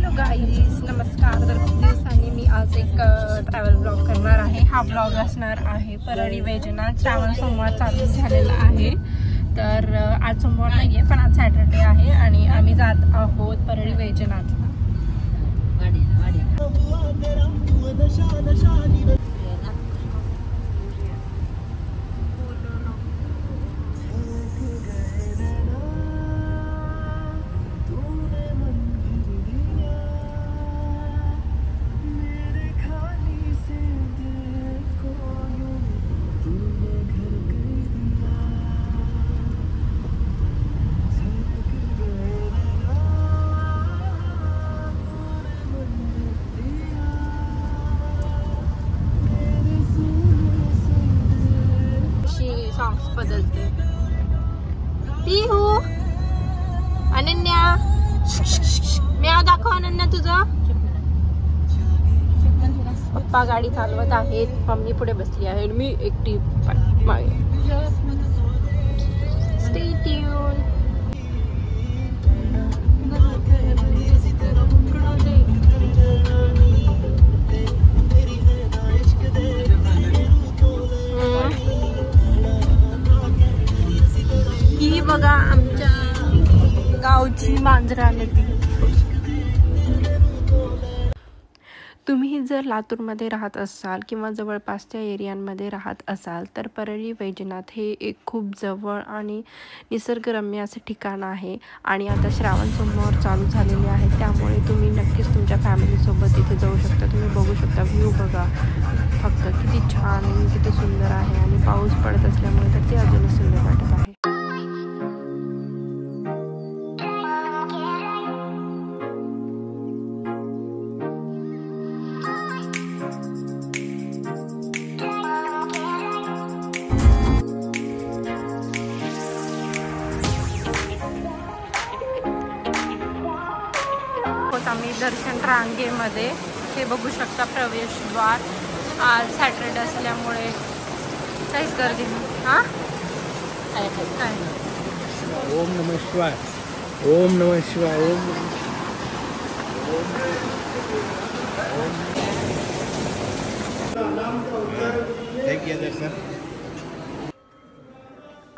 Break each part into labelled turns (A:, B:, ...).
A: Hello guys, नमस्कार. तर खूप दिवसांनी मी आज एक ट्रॅव्हल ब्लॉग करणार आहे. हा ब्लॉग असणार आहे परळी वैजनाथ. श्रावण सोमवार चालू झालेला आहे. तर आज सोमवार नाही आहे, पण आज सॅटर्डे आहे आणि आम्ही जात आहोत परळी वैजनाथला. बदलते पिहू. अनन्या, म्याव दाखव. अनन्या तुझं. पप्पा गाडी चालवत आहेत, मम्मी पुढे बसली आहे, मी एकटी मागे. Stay tune. ही बघा आमच्या गावची मांजरा नदी. तुम्ही जर लातूरमध्ये राहत असाल किंवा जवळपासच्या एरियांमध्ये राहत असाल तर परळी वैजनाथ हे एक खूप जवळ आणि निसर्गरम्य असे ठिकाण आहे. आणि आता श्रावण सोमवार चालू झालेले आहे, त्यामुळे तुम्ही नक्कीच तुमच्या फॅमिलीसोबत इथे जाऊ शकता. तुम्ही बघू शकता, व्ह्यू बघा फक्त किती छान आणि किती सुंदर आहे. आणि पाऊस पडत असल्यामुळे तर ते अजूनच सुंदर वाटत आहे. आम्ही दर्शन रांगेमध्ये हे बघू शकता प्रवेशद्वार. आज सॅटरडे असल्यामुळे काहीच गर्दी नाही. हा काय?
B: ओम नमः शिवाय, ओम नमः शिवाय, ओम.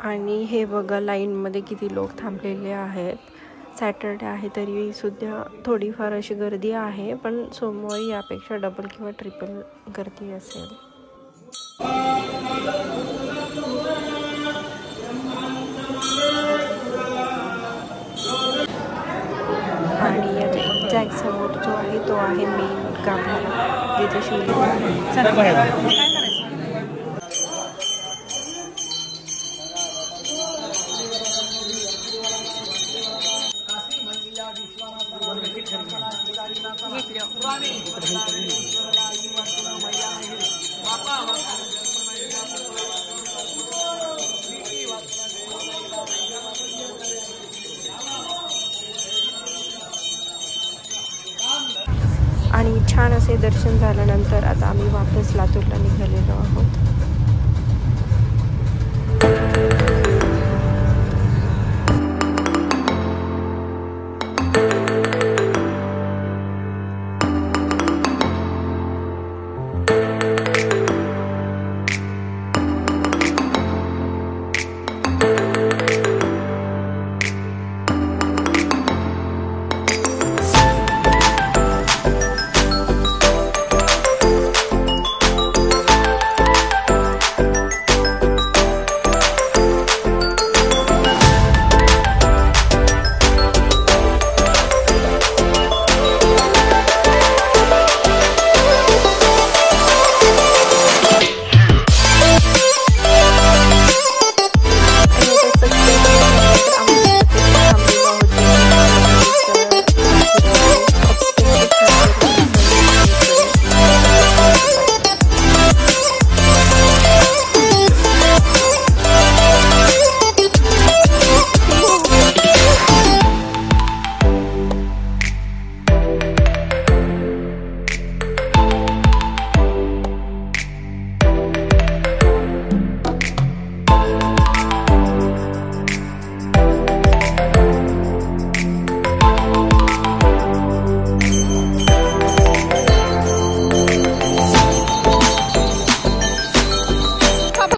A: आणि हे बघा लाईनमध्ये किती लोक थांबलेले आहेत. सॅटरडे आहे तरी सुद्धा थोडीफार अशी गर्दी आहे, पण सोमवारी यापेक्षा डबल किंवा ट्रिपल गर्दी असेल. आणि याच्या एक्झॅक्ट समोर जो आहे तो आहे मेन गाभारा, जिथे शिवलिंग. आणि छान असे दर्शन झाल्यानंतर आता आम्ही वापस लातूरला निघालेलो आहोत.